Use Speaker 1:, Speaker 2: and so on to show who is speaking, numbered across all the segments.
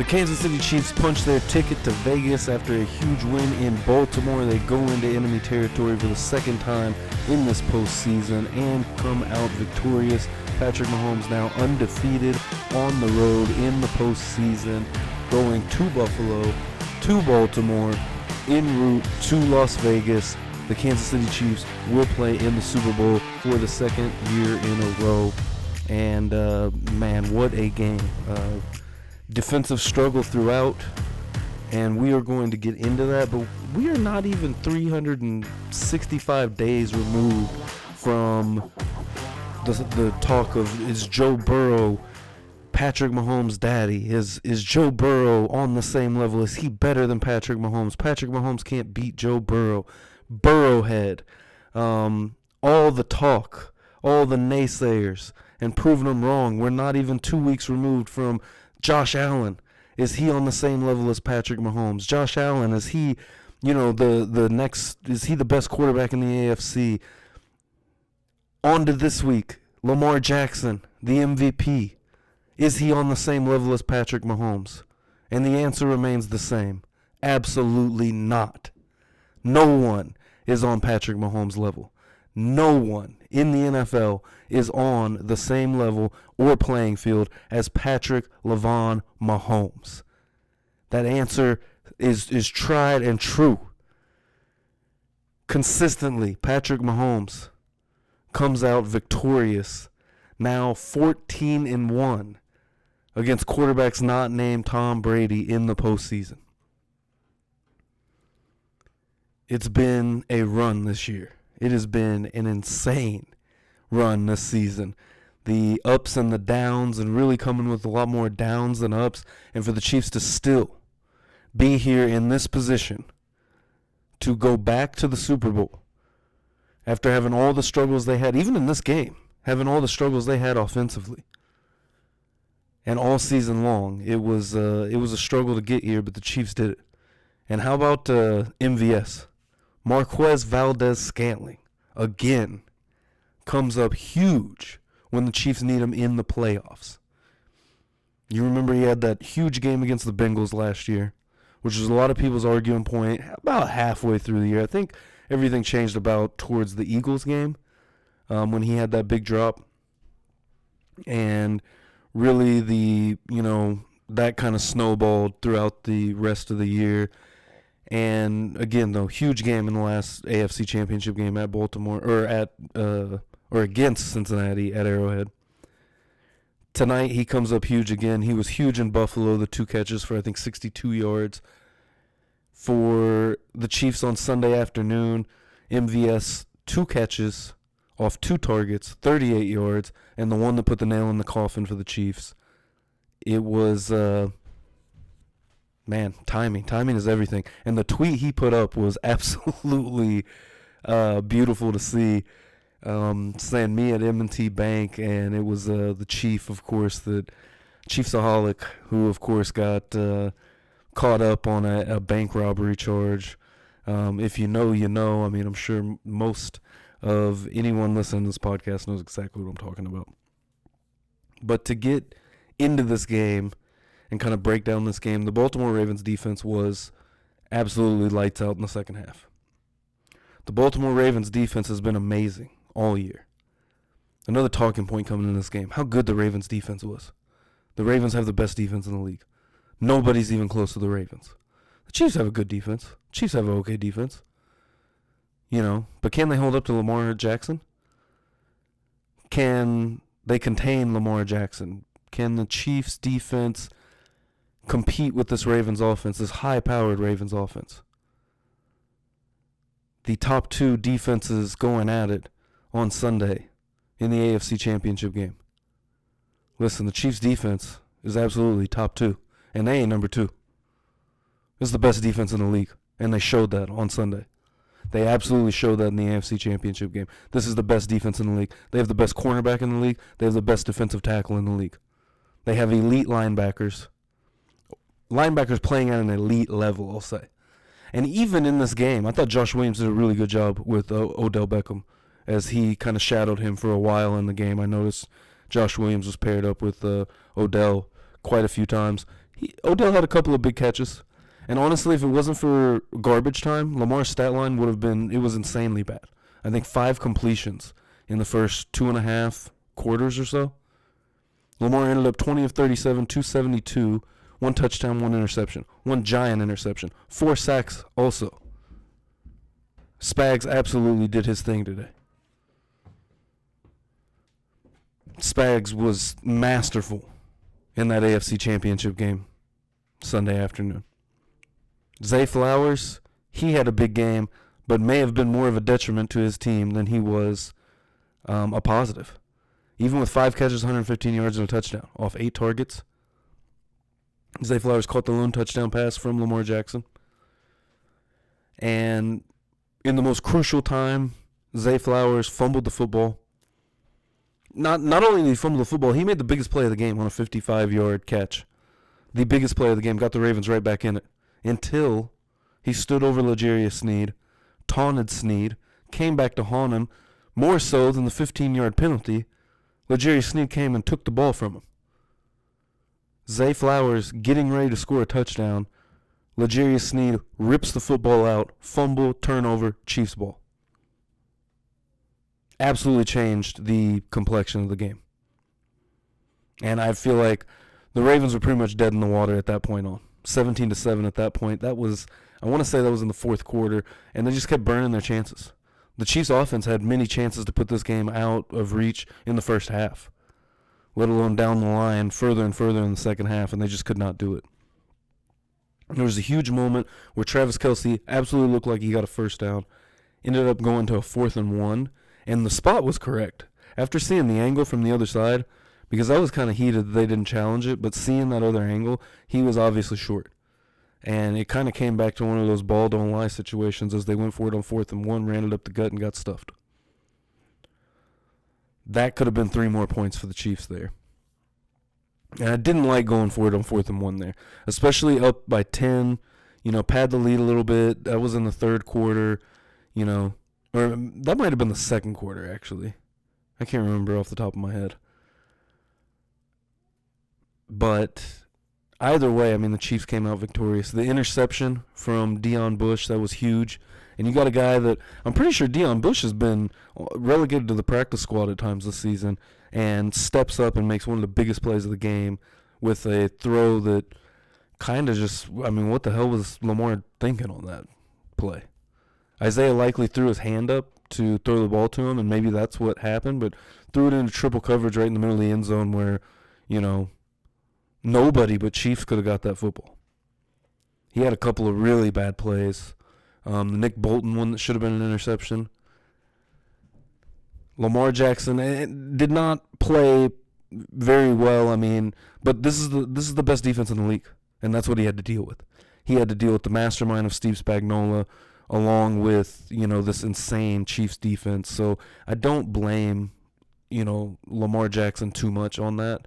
Speaker 1: The Kansas City Chiefs punched their ticket to Vegas after a huge win in Baltimore. They go into enemy territory for the second time in this postseason and come out victorious. Patrick Mahomes now undefeated on the road in the postseason, going to Buffalo, to Baltimore, en route to Las Vegas. The Kansas City Chiefs will play in the Super Bowl for the second year in a row. And, man, what a game. Defensive struggle throughout, and we are going to get into that, but we are not even 365 days removed from the talk of, is Joe Burrow Patrick Mahomes' daddy? Is Joe Burrow on the same level? Is he better than Patrick Mahomes? Patrick Mahomes can't beat Joe Burrow. Burrowhead. All the talk, all the naysayers, and proving them wrong. We're not even 2 weeks removed from Josh Allen. Is he on the same level as Patrick Mahomes? Josh Allen, is he, the next, is he the best quarterback in the AFC? On to this week, Lamar Jackson, the MVP. Is he on the same level as Patrick Mahomes? And the answer remains the same. Absolutely not. No one is on Patrick Mahomes' level. No one in the NFL is on the same level or playing field as Patrick LeVon Mahomes. That answer is tried and true. Consistently, Patrick Mahomes comes out victorious, now 14-1 against quarterbacks not named Tom Brady in the postseason. It's been a run this year. It has been an insane run this season. The ups and the downs, and really coming with a lot more downs than ups. And for the Chiefs to still be here in this position to go back to the Super Bowl after having all the struggles they had, even in this game, having all the struggles they had offensively. And all season long, it was a struggle to get here, but the Chiefs did it. And how about MVS? Marquez Valdez-Scantling, again, comes up huge when the Chiefs need him in the playoffs. You remember he had that huge game against the Bengals last year, which was a lot of people's arguing point about halfway through the year. I think everything changed about towards the Eagles game when he had that big drop. And really that kind of snowballed throughout the rest of the year. And again, though, huge game in the last AFC Championship game at Baltimore, or against Cincinnati at Arrowhead. Tonight he comes up huge again. He was huge in Buffalo, the 2 catches for I think 62 yards. For the Chiefs on Sunday afternoon, MVS 2 catches off 2 targets, 38 yards, and the one that put the nail in the coffin for the Chiefs. It was man, timing. Timing is everything. And the tweet he put up was absolutely beautiful to see, saying me at M&T Bank, and it was the chief, of course, the Chiefsaholic, who, of course, got caught up on a bank robbery charge. If you know, you know. I mean, I'm sure most of anyone listening to this podcast knows exactly what I'm talking about. But to get into this game and kind of break down this game, the Baltimore Ravens defense was absolutely lights out in the second half. The Baltimore Ravens defense has been amazing all year. Another talking point coming in this game, how good the Ravens defense was. The Ravens have the best defense in the league. Nobody's even close to the Ravens. The Chiefs have a good defense. Chiefs have an okay defense. But can they hold up to Lamar Jackson? Can they contain Lamar Jackson? Can the Chiefs defense compete with this Ravens offense, this high-powered Ravens offense? The top 2 defenses going at it on Sunday in the AFC Championship game. Listen, the Chiefs' defense is absolutely top 2, and they ain't number 2. This is the best defense in the league, and they showed that on Sunday. They absolutely showed that in the AFC Championship game. This is the best defense in the league. They have the best cornerback in the league. They have the best defensive tackle in the league. They have elite linebackers. Linebackers playing at an elite level, I'll say. And even in this game, I thought Josh Williams did a really good job with Odell Beckham as he kind of shadowed him for a while in the game. I noticed Josh Williams was paired up with Odell quite a few times. Odell had a couple of big catches. And honestly, if it wasn't for garbage time, Lamar's stat line would have been, it was insanely bad. I think 5 completions in the first 2.5 quarters or so. Lamar ended up 20 of 37, 272, 1 touchdown, 1 interception, 1 giant interception, 4 sacks also. Spags absolutely did his thing today. Spags was masterful in that AFC Championship game Sunday afternoon. Zay Flowers, he had a big game, but may have been more of a detriment to his team than he was a positive. Even with 5 catches, 115 yards, and a touchdown off 8 targets, Zay Flowers caught the lone touchdown pass from Lamar Jackson. And in the most crucial time, Zay Flowers fumbled the football. Not only did he fumble the football, he made the biggest play of the game on a 55-yard catch. The biggest play of the game, got the Ravens right back in it. Until he stood over L'Jarius Sneed, taunted Sneed, came back to haunt him, more so than the 15-yard penalty. L'Jarius Sneed came and took the ball from him. Zay Flowers getting ready to score a touchdown. L'Jarius Sneed rips the football out, fumble, turnover, Chiefs ball. Absolutely changed the complexion of the game. And I feel like the Ravens were pretty much dead in the water at that point on. 17-7 at that point. That was, I want to say that was in the fourth quarter, and they just kept burning their chances. The Chiefs offense had many chances to put this game out of reach in the first half, let alone down the line further and further in the second half, and they just could not do it. There was a huge moment where Travis Kelce absolutely looked like he got a first down, ended up going to a 4th and 1, and the spot was correct. After seeing the angle from the other side, because I was kind of heated that they didn't challenge it, but seeing that other angle, he was obviously short. And it kind of came back to one of those ball don't lie situations as they went for it on 4th and 1, ran it up the gut, and got stuffed. That could have been 3 more points for the Chiefs there. And I didn't like going for it on 4th and 1 there, especially up by 10, pad the lead a little bit. That was in the third quarter, or that might have been the second quarter, actually. I can't remember off the top of my head. But either way, the Chiefs came out victorious. The interception from Deion Bush, that was huge. And you got a guy that I'm pretty sure Deion Bush has been relegated to the practice squad at times this season and steps up and makes one of the biggest plays of the game with a throw that kind of just, what the hell was Lamar thinking on that play? Isaiah likely threw his hand up to throw the ball to him, and maybe that's what happened, but threw it into triple coverage right in the middle of the end zone where, nobody but Chiefs could have got that football. He had a couple of really bad plays. The Nick Bolton one that should have been an interception. Lamar Jackson did not play very well, but this is the best defense in the league, and that's what he had to deal with. He had to deal with the mastermind of Steve Spagnuolo along with, this insane Chiefs defense. So I don't blame, Lamar Jackson too much on that.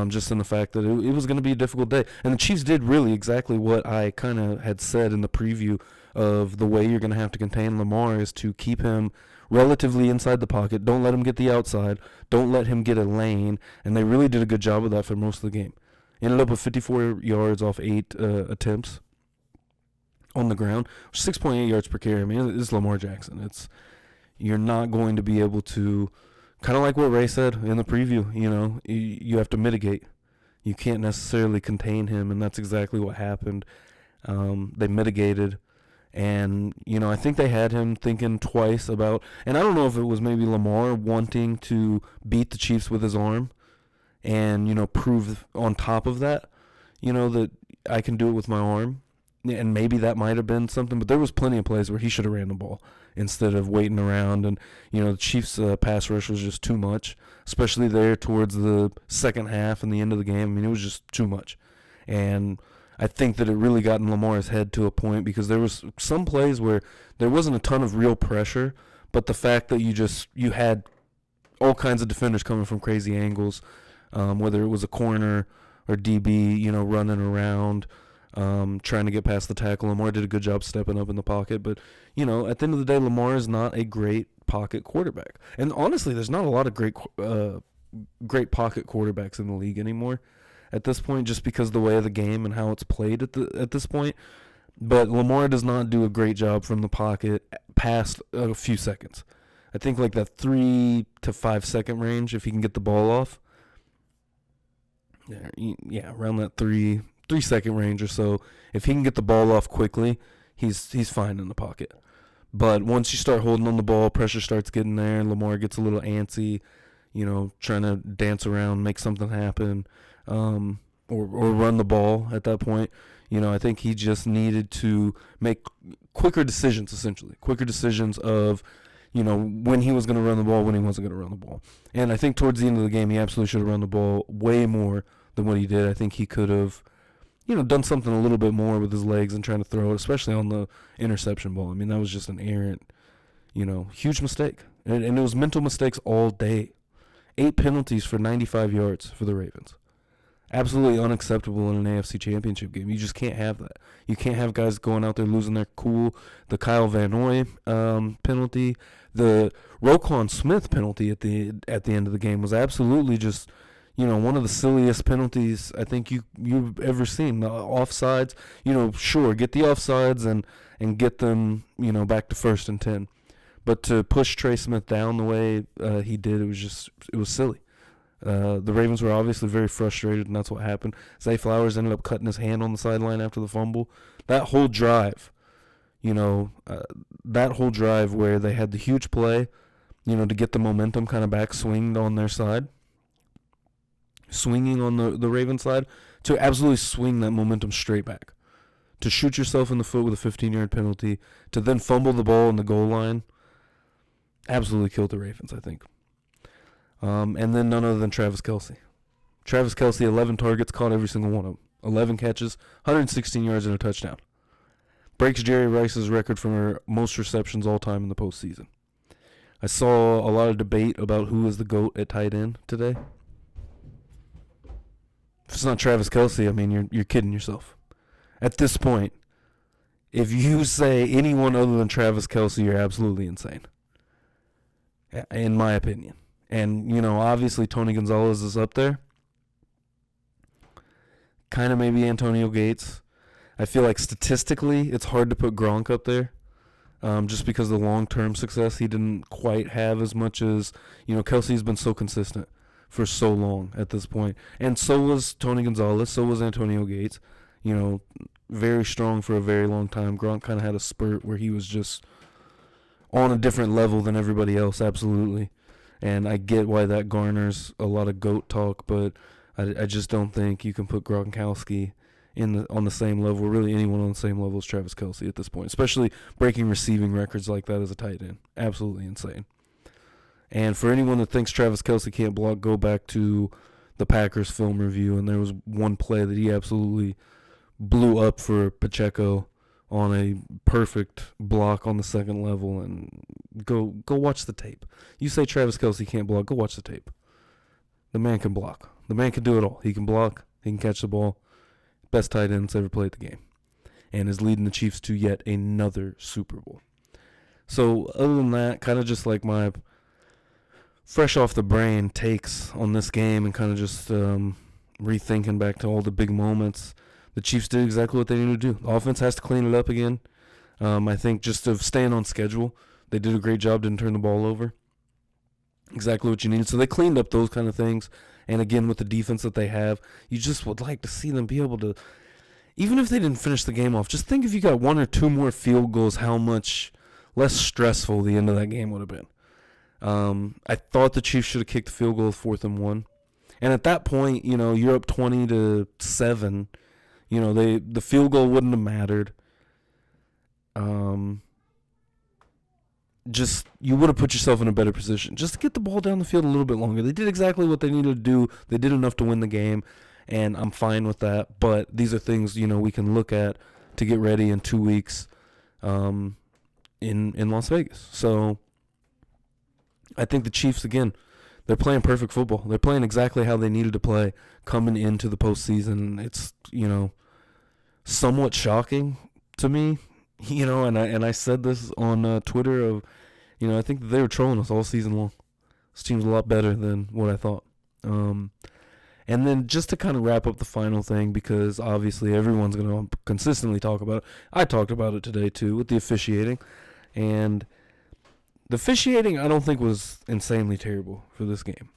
Speaker 1: Just in the fact that it was going to be a difficult day. And the Chiefs did really exactly what I kind of had said in the preview of the way you're going to have to contain Lamar is to keep him relatively inside the pocket. Don't let him get the outside. Don't let him get a lane. And they really did a good job of that for most of the game. Ended up with 54 yards off 8 attempts on the ground. 6.8 yards per carry. It's Lamar Jackson. You're not going to be able to... Kind of like what Ray said in the preview, you have to mitigate. You can't necessarily contain him, and that's exactly what happened. They mitigated, and, I think they had him thinking twice about, and I don't know if it was maybe Lamar wanting to beat the Chiefs with his arm and, prove on top of that, that I can do it with my arm. And maybe that might have been something, but there was plenty of plays where he should have ran the ball instead of waiting around. And, the Chiefs' pass rush was just too much, especially there towards the second half and the end of the game. It was just too much. And I think that it really got in Lamar's head to a point because there was some plays where there wasn't a ton of real pressure, but the fact that you had all kinds of defenders coming from crazy angles, whether it was a corner or DB, running around, trying to get past the tackle. Lamar did a good job stepping up in the pocket. But, at the end of the day, Lamar is not a great pocket quarterback. And honestly, there's not a lot of great pocket quarterbacks in the league anymore. at this point, just because of the way of the game and how it's played at this point. But Lamar does not do a great job from the pocket past a few seconds. I think like that 3 to 5 second range, if he can get the ball off. Yeah, around that 3 second range or so. If he can get the ball off quickly, he's fine in the pocket. But once you start holding on the ball, pressure starts getting there, and Lamar gets a little antsy, trying to dance around, make something happen, or run the ball at that point. I think he just needed to make quicker decisions, essentially. Quicker decisions of, when he was going to run the ball, when he wasn't going to run the ball. And I think towards the end of the game, he absolutely should have run the ball way more than what he did. I think he could have, done something a little bit more with his legs and trying to throw it, especially on the interception ball. I mean, that was just an errant, huge mistake. And it was mental mistakes all day. 8 penalties for 95 yards for the Ravens. Absolutely unacceptable in an AFC championship game. You just can't have that. You can't have guys going out there losing their cool. The Kyle Van Noy penalty, the Roquan Smith penalty at the end of the game was absolutely just, one of the silliest penalties I think you've ever seen. The offsides, sure, get the offsides and get them, back to 1st and 10. But to push Trey Smith down the way he did, it was silly. The Ravens were obviously very frustrated, and that's what happened. Zay Flowers ended up cutting his hand on the sideline after the fumble. That whole drive, where they had the huge play, to get the momentum kind of back, swinged on their side, swinging on the Ravens side, to absolutely swing that momentum straight back. To shoot yourself in the foot with a 15-yard penalty, to then fumble the ball on the goal line, absolutely killed the Ravens, I think. And then none other than Travis Kelce. Travis Kelce, 11 targets, caught every single one of them. 11 catches, 116 yards and a touchdown. Breaks Jerry Rice's record for most receptions all time in the postseason. I saw a lot of debate about who is the GOAT at tight end today. If it's not Travis Kelce, I mean, you're kidding yourself. At this point, if you say anyone other than Travis Kelce, you're absolutely insane. In my opinion. And, obviously Tony Gonzalez is up there. Kind of maybe Antonio Gates. I feel like statistically it's hard to put Gronk up there. Just because of the long-term success he didn't quite have as much as, Kelce's been so consistent for so long at this point. And so was Tony Gonzalez, so was Antonio Gates. Very strong for a very long time. Gronk kind of had a spurt where he was just on a different level than everybody else, absolutely. And I get why that garners a lot of GOAT talk, but I just don't think you can put Gronkowski on the same level, really anyone on the same level as Travis Kelce at this point, especially breaking receiving records like that as a tight end. Absolutely insane. And for anyone that thinks Travis Kelce can't block, go back to the Packers film review, and there was one play that he absolutely blew up for Pacheco on a perfect block on the second level, and go watch the tape. You say Travis Kelce can't block, go watch the tape. The man can block. The man can do it all. He can block, he can catch the ball. Best tight end that's ever played the game. And is leading the Chiefs to yet another Super Bowl. So other than that, kind of just like my fresh off the brain takes on this game and kind of just rethinking back to all the big moments. The Chiefs did exactly what they needed to do. The offense has to clean it up again. I think just of staying on schedule, they did a great job, didn't turn the ball over. Exactly what you needed. So they cleaned up those kind of things. And again, with the defense that they have, you just would like to see them be able to, even if they didn't finish the game off, just think if you got 1 or 2 more field goals, how much less stressful the end of that game would have been. I thought the Chiefs should have kicked the field goal 4th and 1. And at that point, you're up 20-7. The field goal wouldn't have mattered. Just you would have put yourself in a better position just to get the ball down the field a little bit longer. They did exactly what they needed to do. They did enough to win the game, and I'm fine with that. But these are things we can look at to get ready in 2 weeks in Las Vegas. So I think the Chiefs, again, they're playing perfect football. They're playing exactly how they needed to play coming into the postseason. It's somewhat shocking to me. And I said this on Twitter of, I think that they were trolling us all season long. This team's a lot better than what I thought. And And then just to kind of wrap up the final thing, because obviously everyone's going to consistently talk about it. I talked about it today too with the officiating. And the officiating I don't think was insanely terrible for this game.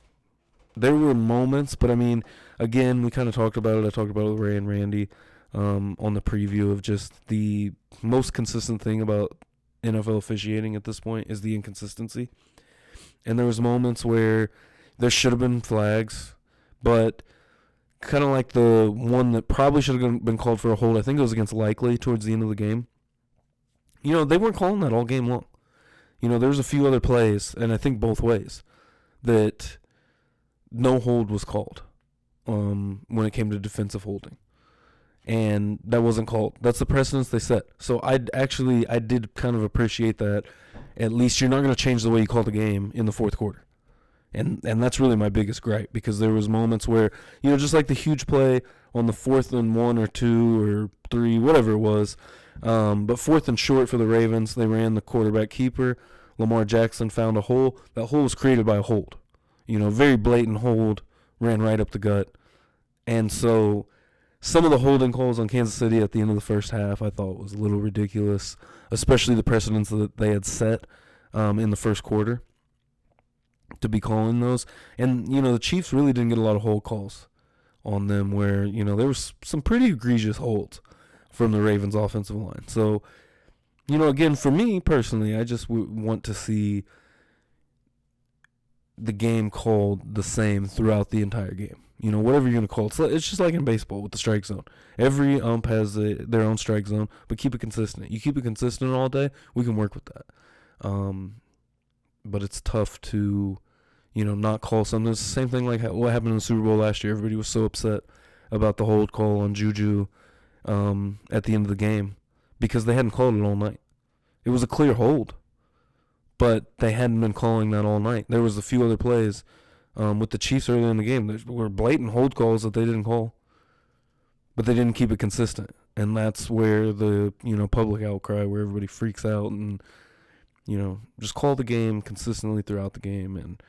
Speaker 1: There were moments, but I mean, again, we kind of talked about it. I talked about it with Ray and Randy on the preview of just the most consistent thing about NFL officiating at this point is the inconsistency. And there was moments where there should have been flags, but kind of like the one that probably should have been called for a hold. I think it was against Likely towards the end of the game. They weren't calling that all game long. There was a few other plays, and I think both ways, that no hold was called when it came to defensive holding. And that wasn't called. That's the precedence they set. So I did kind of appreciate that. At least you're not going to change the way you call the game in the fourth quarter. And that's really my biggest gripe, because there was moments where, just like the huge play on the 4th and 1 or 2 or 3, whatever it was, but 4th and short for the Ravens, they ran the quarterback keeper. Lamar Jackson found a hole. That hole was created by a hold. Very blatant hold, ran right up the gut. And so some of the holding calls on Kansas City at the end of the first half I thought was a little ridiculous, especially the precedents that they had set in the first quarter to be calling those. And, the Chiefs really didn't get a lot of hold calls on them where, there was some pretty egregious holds from the Ravens offensive line. So, again, for me personally, I just want to see the game called the same throughout the entire game. Whatever you're going to call it. It's just like in baseball with the strike zone. Every ump has their own strike zone, but keep it consistent. You keep it consistent all day, we can work with that. But it's tough to, not call something. It's the same thing like what happened in the Super Bowl last year. Everybody was so upset about the hold call on Juju at the end of the game because they hadn't called it all night. It was a clear hold, but they hadn't been calling that all night. There was a few other plays with the Chiefs early in the game. There were blatant hold calls that they didn't call, but they didn't keep it consistent. And that's where the, public outcry, where everybody freaks out and, just call the game consistently throughout the game. And,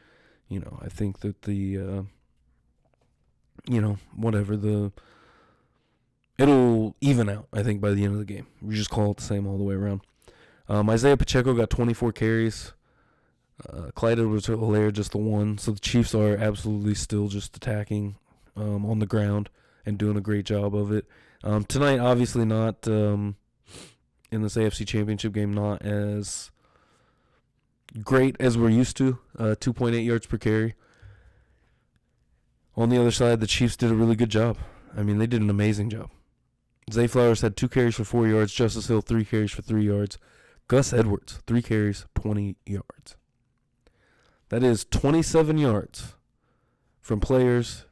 Speaker 1: I think that the, it'll even out, I think, by the end of the game. You just call it the same all the way around. Isaiah Pacheco got 24 carries. Clyde Edwards-Helaire just the one. So the Chiefs are absolutely still just attacking on the ground and doing a great job of it. Tonight, obviously not in this AFC Championship game, not as great as we're used to. 2.8 yards per carry. On the other side, the Chiefs did a really good job. I mean, they did an amazing job. Zay Flowers had 2 carries for 4 yards. Justice Hill, 3 carries for 3 yards. Gus Edwards, 3 carries, 20 yards. That is 27 yards from players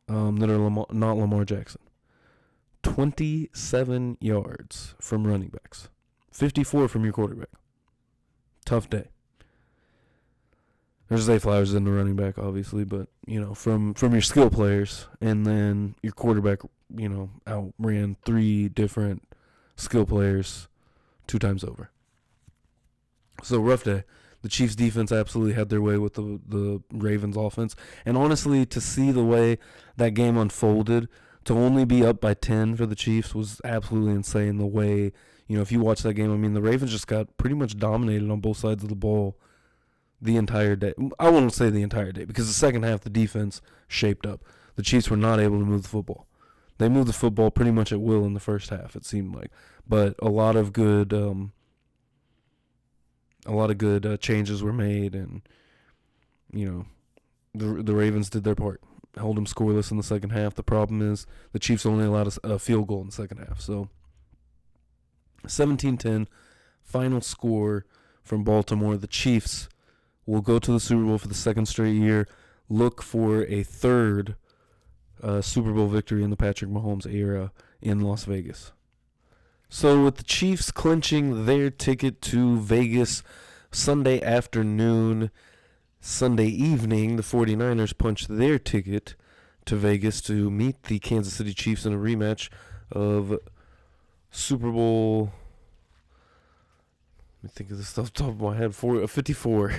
Speaker 1: that are not Lamar Jackson. 27 yards from running backs. 54 from your quarterback. Tough day. There's Zay Flowers in the running back, obviously, but, from your skill players, and then your quarterback, outran 3 different skill players 2 times over. So, rough day. The Chiefs' defense absolutely had their way with the Ravens' offense. And honestly, to see the way that game unfolded, to only be up by 10 for the Chiefs was absolutely insane. The way, if you watch that game, I mean, the Ravens just got pretty much dominated on both sides of the ball the entire day. I won't say the entire day, because the second half, the defense shaped up. The Chiefs were not able to move the football. They moved the football pretty much at will in the first half, it seemed like. But a lot of good changes were made, and the Ravens did their part, held them scoreless in the second half. The problem is the Chiefs only allowed a field goal in the second half. So 17-10 final score from Baltimore. The Chiefs will go to the Super Bowl for the second straight year, look for a third Super Bowl victory in the Patrick Mahomes era in Las Vegas. So with the Chiefs clinching their ticket to Vegas Sunday afternoon, Sunday evening, the 49ers punched their ticket to Vegas to meet the Kansas City Chiefs in a rematch of Super Bowl, let me think of this off the top of my head, 54.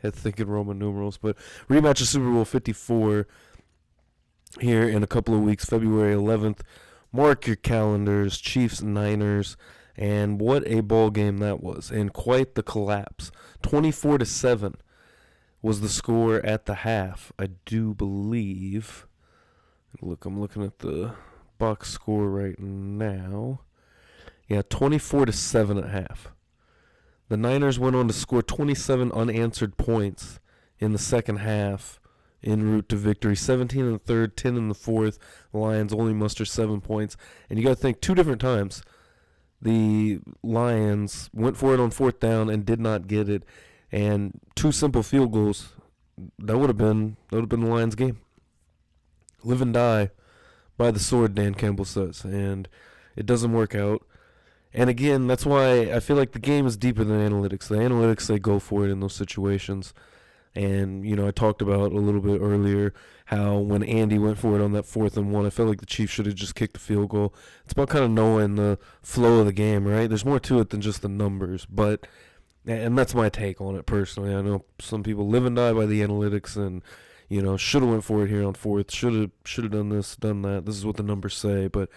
Speaker 1: I think in Roman numerals, but rematch of Super Bowl 54 here in a couple of weeks, February 11th. Mark your calendars, Chiefs Niners, and what a ball game that was, and quite the collapse. 24-7 was the score at the half. I do believe. Look, I'm looking at the box score right now. Yeah, 24-7 at half. The Niners went on to score 27 unanswered points in the second half en route to victory. 17 in the third, 10 in the fourth. The Lions only muster 7 points. And you got to think, two different times the Lions went for it on fourth down and did not get it. And two simple field goals, that would have been the Lions' game. Live and die by the sword, Dan Campbell says. And it doesn't work out. And again, that's why I feel like the game is deeper than analytics. The analytics, they go for it in those situations. And, I talked about a little bit earlier how when Andy went for it on that 4th and 1, I felt like the Chiefs should have just kicked the field goal. It's about kind of knowing the flow of the game, right? There's more to it than just the numbers. And that's my take on it personally. I know some people live and die by the analytics and, should have went for it here on 4th, should have done this, done that. This is what the numbers say. But,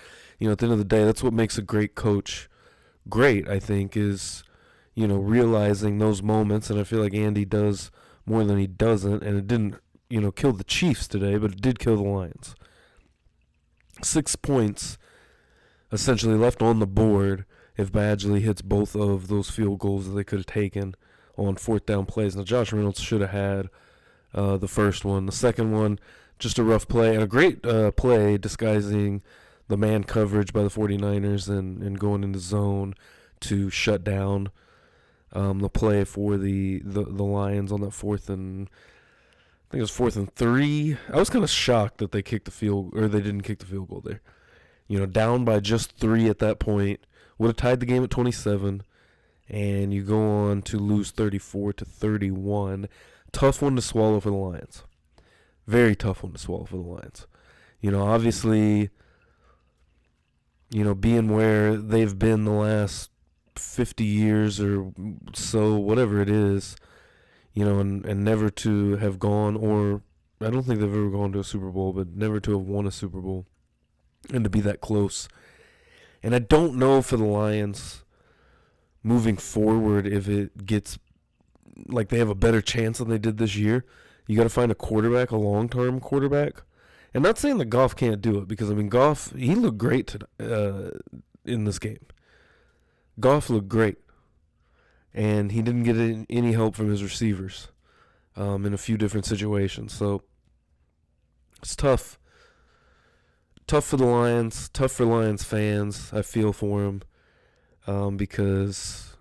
Speaker 1: at the end of the day, that's what makes a great coach great, I think, is, realizing those moments. And I feel like Andy does more than he doesn't. And it didn't, kill the Chiefs today, but it did kill the Lions. 6 points essentially left on the board if Badgley hits both of those field goals that they could have taken on fourth down plays. Now, Josh Reynolds should have had the first one. The second one, just a rough play, and a great play disguising the man coverage by the 49ers and going into zone to shut down the play for the Lions on that I think it was 4th and 3. I was kind of shocked that they didn't kick the field goal there. Down by just 3 at that point. Would have tied the game at 27, and you go on to lose 34-31. Tough one to swallow for the Lions. Very tough one to swallow for the Lions. Obviously, being where they've been the last 50 years or so, whatever it is, and never to have gone, or I don't think they've ever gone to a Super Bowl, but never to have won a Super Bowl and to be that close. And I don't know for the Lions moving forward if it gets like they have a better chance than they did this year. You got to find a quarterback, a long-term quarterback. And not saying that Goff can't do it, because, Goff, he looked great in this game. Goff looked great. And he didn't get any help from his receivers in a few different situations. So it's tough. Tough for the Lions, tough for Lions fans. I feel for them because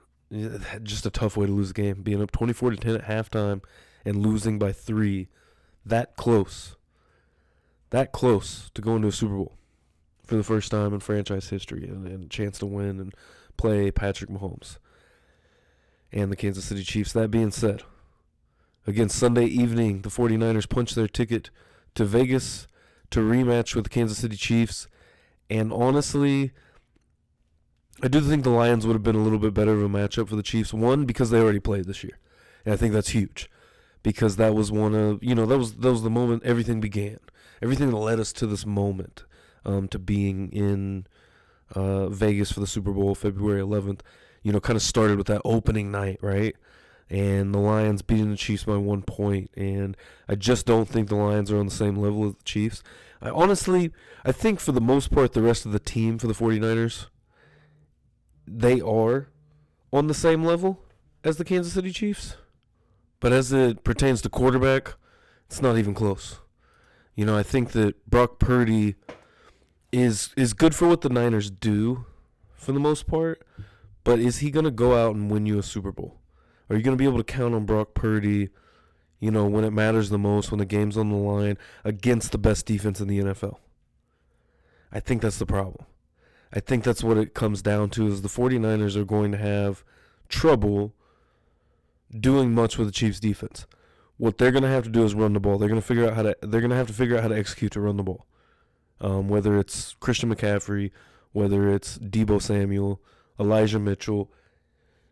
Speaker 1: just a tough way to lose the game. Being up 24-10 at halftime and losing by 3, that close to going to a Super Bowl for the first time in franchise history and a chance to win and play Patrick Mahomes and the Kansas City Chiefs. That being said, again, Sunday evening, the 49ers punched their ticket to Vegas to rematch with the Kansas City Chiefs. And honestly, I do think the Lions would have been a little bit better of a matchup for the Chiefs. One, because they already played this year. And I think that's huge. Because that was one of, that was the moment everything began. Everything that led us to this moment, to being in Vegas for the Super Bowl, February 11th, kind of started with that opening night, right? And the Lions beating the Chiefs by 1 point. And I just don't think the Lions are on the same level as the Chiefs. I think for the most part, the rest of the team for the 49ers, they are on the same level as the Kansas City Chiefs. But as it pertains to quarterback, it's not even close. I think that Brock Purdy is good for what the Niners do for the most part. But is he going to go out and win you a Super Bowl? Are you going to be able to count on Brock Purdy, when it matters the most, when the game's on the line, against the best defense in the NFL? I think that's the problem. I think that's what it comes down to, is the 49ers are going to have trouble doing much with the Chiefs' defense. What they're going to have to do is run the ball. They're going to have to figure out how to execute to run the ball. Whether it's Christian McCaffrey, whether it's Deebo Samuel, Elijah Mitchell,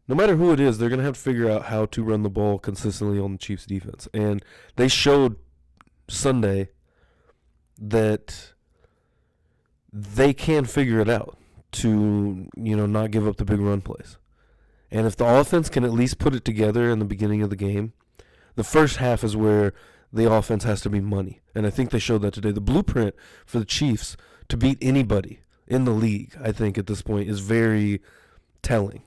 Speaker 1: no matter who it is, they're going to have to figure out how to run the ball consistently on the Chiefs' defense. And they showed Sunday that they can figure it out to, not give up the big run plays. And if the offense can at least put it together in the beginning of the game, the first half is where the offense has to be money. And I think they showed that today. The blueprint for the Chiefs to beat anybody in the league, I think, at this point is very telling.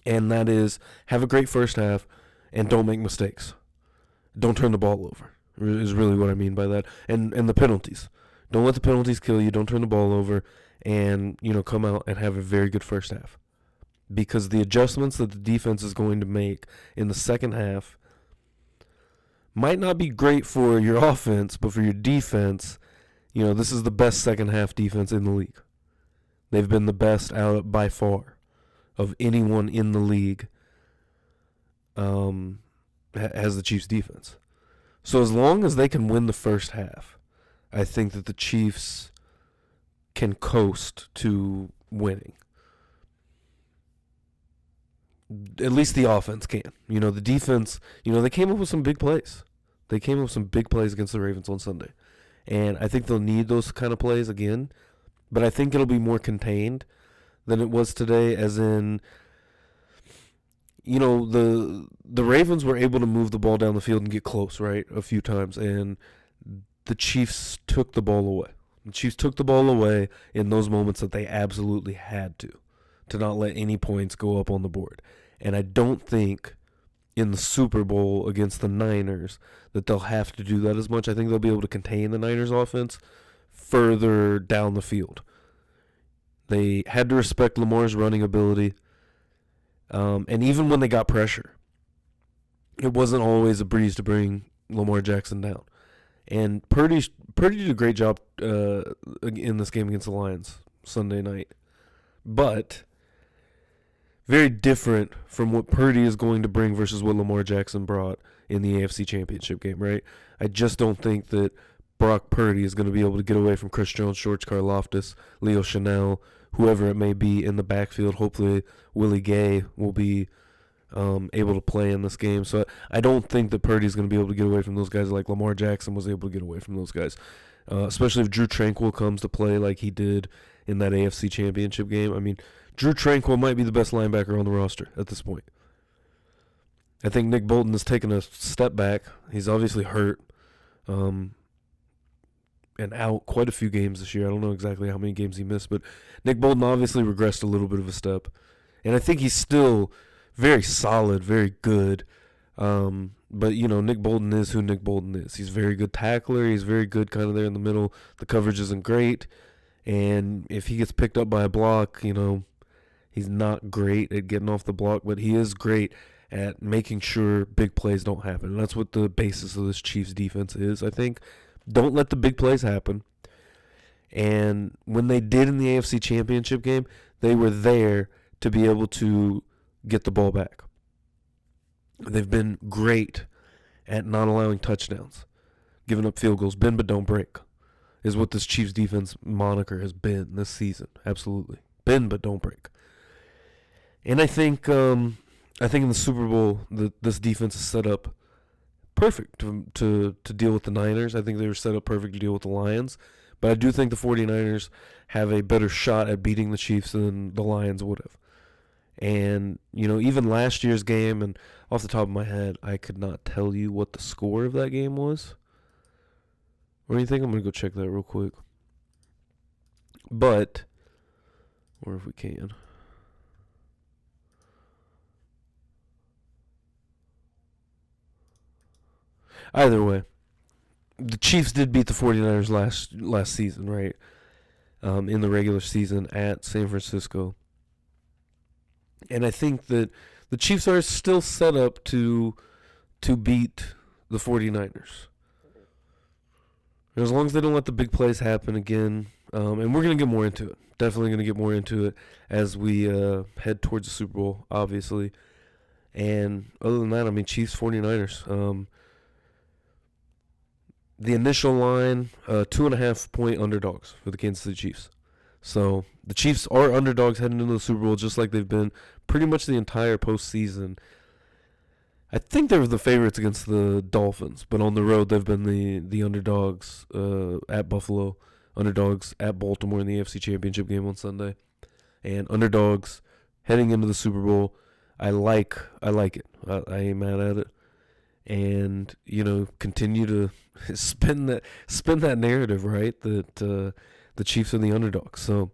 Speaker 1: And that is have a great first half and don't make mistakes. Don't turn the ball over is really what I mean by that. And the penalties. Don't let the penalties kill you. Don't turn the ball over and, come out and have a very good first half. Because the adjustments that the defense is going to make in the second half might not be great for your offense, but for your defense, this is the best second half defense in the league. They've been the best out by far of anyone in the league has the Chiefs defense. So as long as they can win the first half, I think that the Chiefs can coast to winning. At least the offense can. The defense, they came up with some big plays. They came up with some big plays against the Ravens on Sunday. And I think they'll need those kind of plays again. But I think it'll be more contained than it was today, as in, the Ravens were able to move the ball down the field and get close, right, a few times. And the Chiefs took the ball away. The Chiefs took the ball away in those moments that they absolutely had to not let any points go up on the board. And I don't think in the Super Bowl against the Niners that they'll have to do that as much. I think they'll be able to contain the Niners offense further down the field. They had to respect Lamar's running ability. And even when they got pressure, it wasn't always a breeze to bring Lamar Jackson down. And Purdy did a great job in this game against the Lions Sunday night. But very different from what Purdy is going to bring versus what Lamar Jackson brought in the AFC Championship game, right? I just don't think that Brock Purdy is going to be able to get away from Chris Jones, George Karlaftis, Leo Chanel, whoever it may be in the backfield. Hopefully Willie Gay will be able to play in this game. So I don't think that Purdy is going to be able to get away from those guys like Lamar Jackson was able to get away from those guys, especially if Drew Tranquill comes to play like he did in that AFC Championship game. I mean, Drew Tranquill might be the best linebacker on the roster at this point. I think Nick Bolton has taken a step back. He's obviously hurt and out quite a few games this year. I don't know exactly how many games he missed, but Nick Bolton obviously regressed a little bit of a step. And I think he's still very solid, very good. But, Nick Bolton is who Nick Bolton is. He's a very good tackler. He's very good kind of there in the middle. The coverage isn't great. And if he gets picked up by a block, he's not great at getting off the block, but he is great at making sure big plays don't happen. And that's what the basis of this Chiefs defense is, I think. Don't let the big plays happen. And when they did in the AFC Championship game, they were there to be able to get the ball back. They've been great at not allowing touchdowns, giving up field goals. Bend but don't break is what this Chiefs defense moniker has been this season. Absolutely. Bend but don't break. And I think in the Super Bowl, this defense is set up perfect to deal with the Niners. I think they were set up perfect to deal with the Lions. But I do think the 49ers have a better shot at beating the Chiefs than the Lions would have. And, even last year's game, and off the top of my head, I could not tell you what the score of that game was. Or anything. I'm going to go check that real quick. But, or if we can. Either way, the Chiefs did beat the 49ers last season, right? In the regular season at San Francisco. And I think that the Chiefs are still set up to beat the 49ers. As long as they don't let the big plays happen again. And we're going to get more into it. Definitely going to get more into it as we head towards the Super Bowl, obviously. And other than that, Chiefs, 49ers. The initial line, 2.5-point underdogs for the Kansas City Chiefs. So the Chiefs are underdogs heading into the Super Bowl just like they've been pretty much the entire postseason. I think they were the favorites against the Dolphins, but on the road they've been the underdogs at Buffalo, underdogs at Baltimore in the AFC Championship game on Sunday, and underdogs heading into the Super Bowl. I like it. I ain't mad at it, and continue to spin that narrative, right? That the Chiefs are the underdogs. So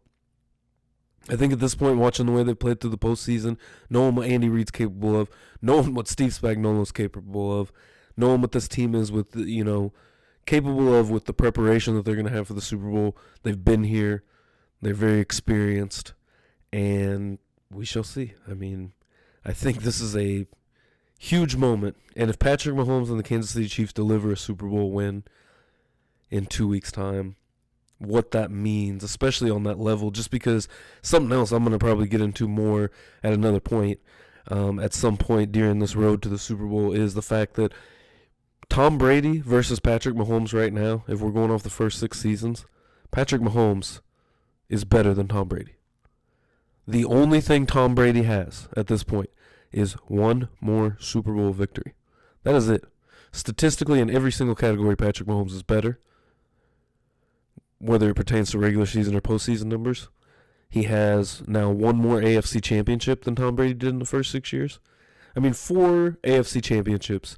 Speaker 1: I think at this point, watching the way they played through the postseason, knowing what Andy Reid's capable of, knowing what Steve Spagnuolo's capable of, knowing what this team is with, capable of with the preparation that they're going to have for the Super Bowl. They've been here. They're very experienced. And we shall see. I mean, I think this is a huge moment. And if Patrick Mahomes and the Kansas City Chiefs deliver a Super Bowl win in 2 weeks' time, what that means, especially on that level, just because something else I'm going to probably get into more at another point, at some point during this road to the Super Bowl, is the fact that Tom Brady versus Patrick Mahomes right now, if we're going off the first 6 seasons, Patrick Mahomes is better than Tom Brady. The only thing Tom Brady has at this point is one more Super Bowl victory. That is it. Statistically, in every single category, Patrick Mahomes is better, whether it pertains to regular season or postseason numbers. He has now one more AFC championship than Tom Brady did in the first 6 years. I mean, 4 AFC championships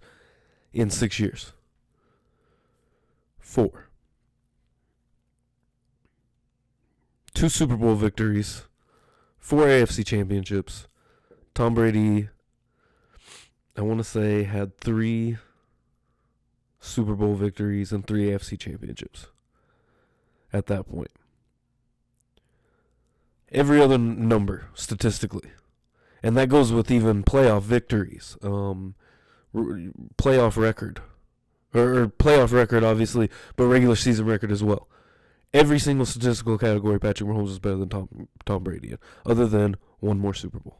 Speaker 1: in 6 years. 4. 2 Super Bowl victories. 4 AFC championships. Tom Brady, I want to say, had 3 Super Bowl victories and 3 AFC championships at that point. Every other number, statistically. And that goes with even playoff victories. Playoff record. Or playoff record, obviously, but regular season record as well. Every single statistical category, Patrick Mahomes is better than Tom Brady, other than one more Super Bowl.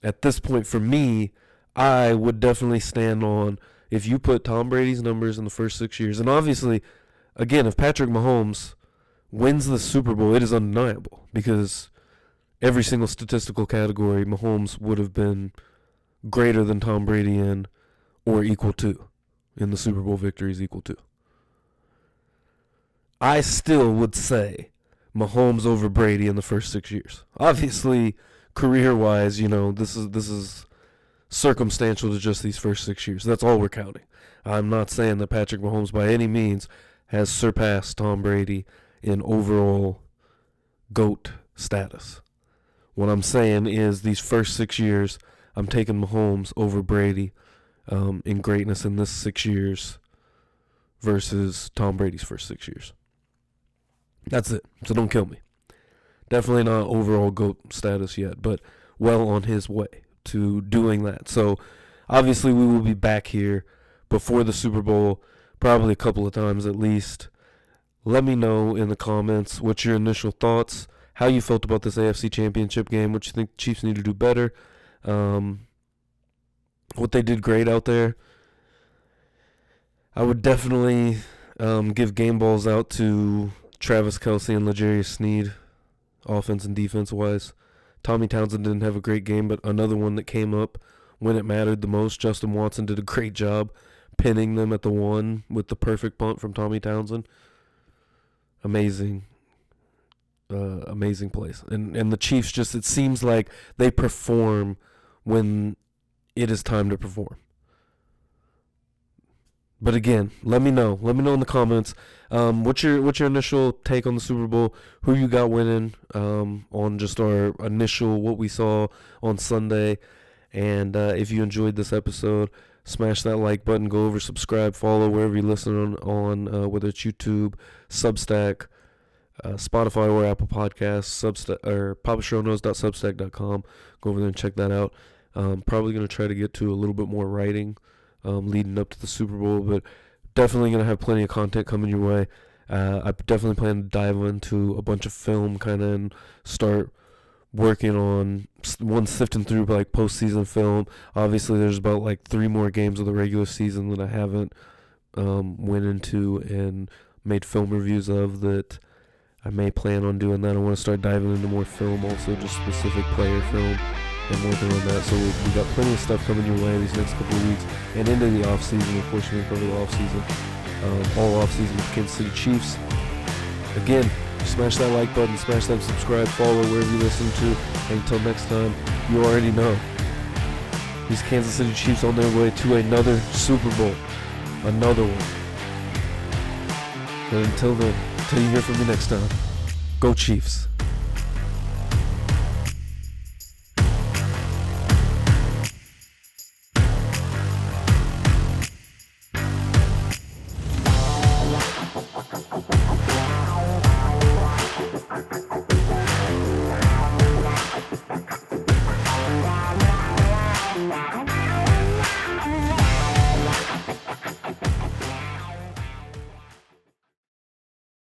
Speaker 1: At this point, for me, I would definitely stand on, if you put Tom Brady's numbers in the first 6 years, and obviously, again, if Patrick Mahomes wins the Super Bowl, it is undeniable, because every single statistical category, Mahomes would have been greater than Tom Brady in, or equal to, in the Super Bowl victories equal to. I still would say Mahomes over Brady in the first 6 years. Obviously, career-wise, this is circumstantial to just these first 6 years. That's all we're counting. I'm not saying that Patrick Mahomes by any means has surpassed Tom Brady in overall GOAT status. What I'm saying is these first 6 years, I'm taking Mahomes over Brady in greatness in this 6 years versus Tom Brady's first 6 years. That's it. So don't kill me. Definitely not overall GOAT status yet, but well on his way to doing that. So obviously we will be back here before the Super Bowl, probably a couple of times at least. Let me know in the comments what's your initial thoughts, how you felt about this AFC Championship game, what you think the Chiefs need to do better, what they did great out there. I would definitely give game balls out to Travis Kelce and L'Jarius Sneed, offense and defense-wise. Tommy Townsend didn't have a great game, but another one that came up when it mattered the most. Justin Watson did a great job pinning them at the 1 with the perfect punt from Tommy Townsend. Amazing. Amazing place. And the Chiefs just, it seems like they perform when it is time to perform. But again, let me know. Let me know in the comments. What's your initial take on the Super Bowl? Who you got winning? On just our initial what we saw on Sunday. And if you enjoyed this episode, smash that like button. Go over, subscribe, follow wherever you listen on whether it's YouTube, Substack, Spotify or Apple Podcasts, Substack or papashowknows.substack.com. Go over there and check that out. Probably gonna try to get to a little bit more writing leading up to the Super Bowl, but definitely going to have plenty of content coming your way. I definitely plan to dive into a bunch of film kind of and start working on sifting through like postseason film. Obviously, there's about like 3 more games of the regular season that I haven't went into and made film reviews of that I may plan on doing that. I want to start diving into more film, also just specific player film. and working on that. So we got plenty of stuff coming your way these next couple of weeks and into the off season. Of course, we cover the off season, all off season with Kansas City Chiefs. Again, smash that like button, smash that subscribe, follow wherever you listen to. And until next time, you already know these Kansas City Chiefs on their way to another Super Bowl, another one. And until then, until you hear from me next time, go Chiefs.